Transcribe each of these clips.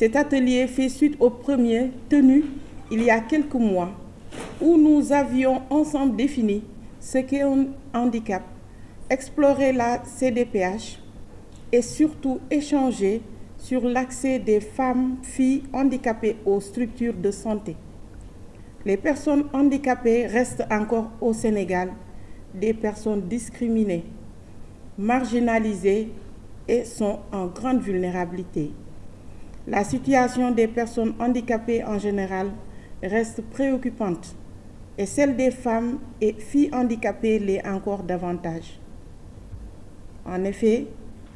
Cet atelier fait suite au premier tenu il y a quelques mois où nous avions ensemble défini ce qu'est un handicap, exploré la CDPH et surtout échangé sur l'accès des femmes, filles handicapées aux structures de santé. Les personnes handicapées restent encore au Sénégal des personnes discriminées, marginalisées et sont en grande vulnérabilité. La situation des personnes handicapées en général reste préoccupante et celle des femmes et filles handicapées l'est encore davantage. En effet,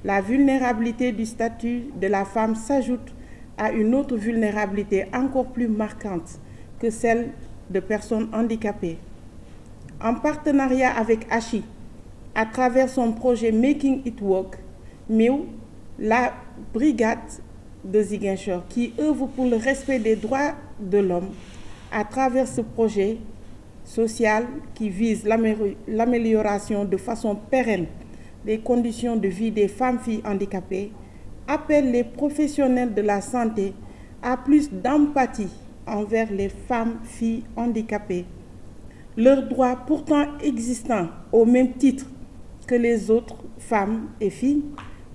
la vulnérabilité du statut de la femme s'ajoute à une autre vulnérabilité encore plus marquante que celle de personnes handicapées. En partenariat avec ACHI, à travers son projet Making It Work, MIW, la brigade de Ziguinchor qui œuvre pour le respect des droits de l'homme à travers ce projet social qui vise l'amélioration de façon pérenne des conditions de vie des femmes-filles handicapées, appelle les professionnels de la santé à plus d'empathie envers les femmes-filles handicapées. Leurs droits pourtant existants au même titre que les autres femmes et filles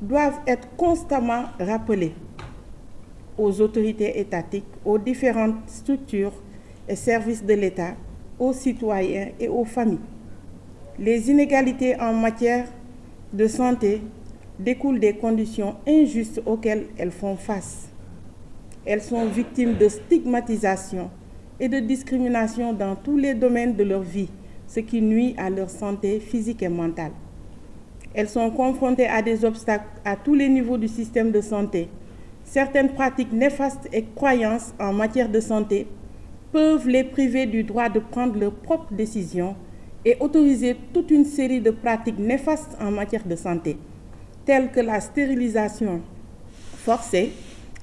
doivent être constamment rappelés aux autorités étatiques, aux différentes structures et services de l'État, aux citoyens et aux familles. Les inégalités en matière de santé découlent des conditions injustes auxquelles elles font face. Elles sont victimes de stigmatisation et de discrimination dans tous les domaines de leur vie, ce qui nuit à leur santé physique et mentale. Elles sont confrontées à des obstacles à tous les niveaux du système de santé. Certaines pratiques néfastes et croyances en matière de santé peuvent les priver du droit de prendre leurs propres décisions et autoriser toute une série de pratiques néfastes en matière de santé, telles que la stérilisation forcée,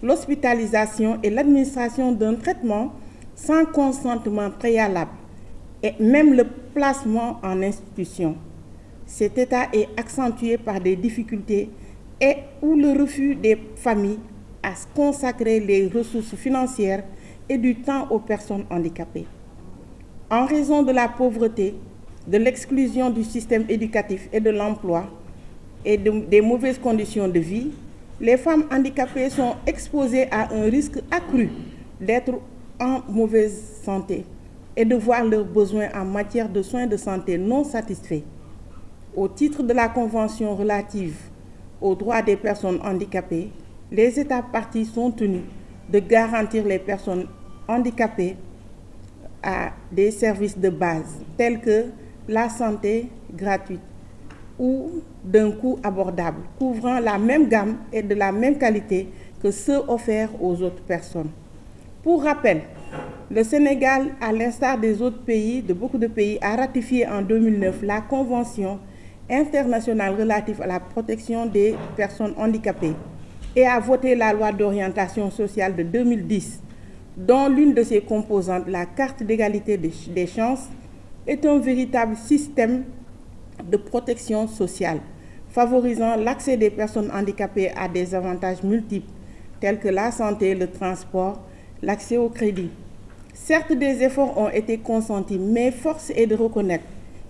l'hospitalisation et l'administration d'un traitement sans consentement préalable et même le placement en institution. Cet état est accentué par des difficultés et ou le refus des familles à consacrer les ressources financières et du temps aux personnes handicapées. En raison de la pauvreté, de l'exclusion du système éducatif et de l'emploi et des mauvaises conditions de vie, les femmes handicapées sont exposées à un risque accru d'être en mauvaise santé et de voir leurs besoins en matière de soins de santé non satisfaits. Au titre de la Convention relative aux droits des personnes handicapées, les États parties sont tenus de garantir les personnes handicapées à des services de base tels que la santé gratuite ou d'un coût abordable, couvrant la même gamme et de la même qualité que ceux offerts aux autres personnes. Pour rappel, le Sénégal, à l'instar des autres pays, de beaucoup de pays, a ratifié en 2009 la Convention internationale relative à la protection des personnes handicapées et a voté la loi d'orientation sociale de 2010, dont l'une de ses composantes, la carte d'égalité des chances, est un véritable système de protection sociale, favorisant l'accès des personnes handicapées à des avantages multiples, tels que la santé, le transport, l'accès au crédit. Certes, des efforts ont été consentis, mais force est de reconnaître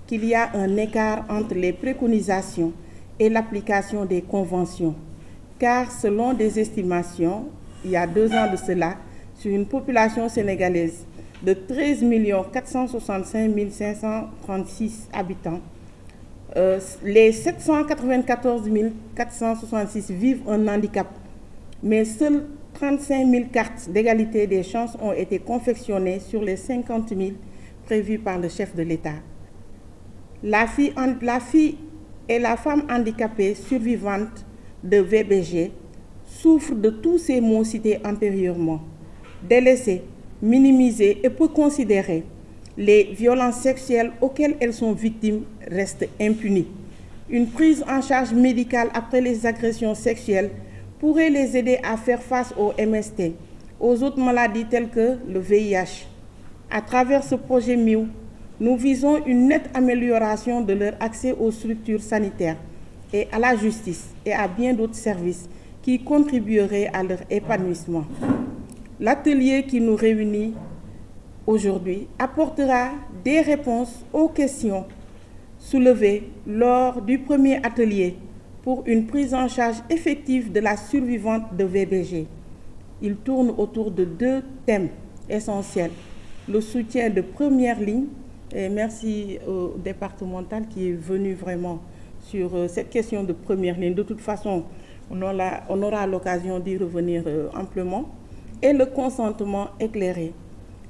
qu'il y a un écart entre les préconisations et l'application des conventions, car selon des estimations, il y a 2 ans de cela, sur une population sénégalaise de 13 465 536 habitants, les 794 466 vivent un handicap, mais seules 35 000 cartes d'égalité des chances ont été confectionnées sur les 50 000 prévues par le chef de l'État. La fille et la femme handicapée survivante de VBG souffre de tous ces maux cités antérieurement. Délaissées, minimisées et peu considérées, les violences sexuelles auxquelles elles sont victimes restent impunies. Une prise en charge médicale après les agressions sexuelles pourrait les aider à faire face au MST, aux autres maladies telles que le VIH. À travers ce projet MIW, nous visons une nette amélioration de leur accès aux structures sanitaires et à la justice et à bien d'autres services qui contribueraient à leur épanouissement. L'atelier qui nous réunit aujourd'hui apportera des réponses aux questions soulevées lors du premier atelier pour une prise en charge effective de la survivante de VBG. Il tourne autour de 2 thèmes essentiels. Le soutien de première ligne, et merci au départemental qui est venu vraiment sur cette question de première ligne. De toute façon, on aura l'occasion d'y revenir amplement. Et le consentement éclairé.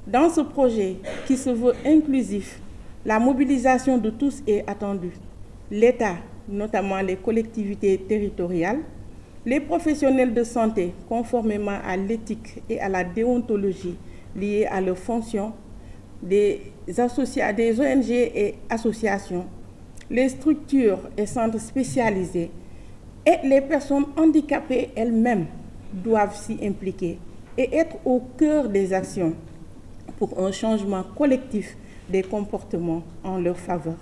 Dans ce projet qui se veut inclusif, la mobilisation de tous est attendue. L'État, notamment les collectivités territoriales, les professionnels de santé, conformément à l'éthique et à la déontologie liées à leurs fonctions, des ONG et associations, les structures et centres spécialisés et les personnes handicapées elles-mêmes doivent s'y impliquer et être au cœur des actions pour un changement collectif des comportements en leur faveur.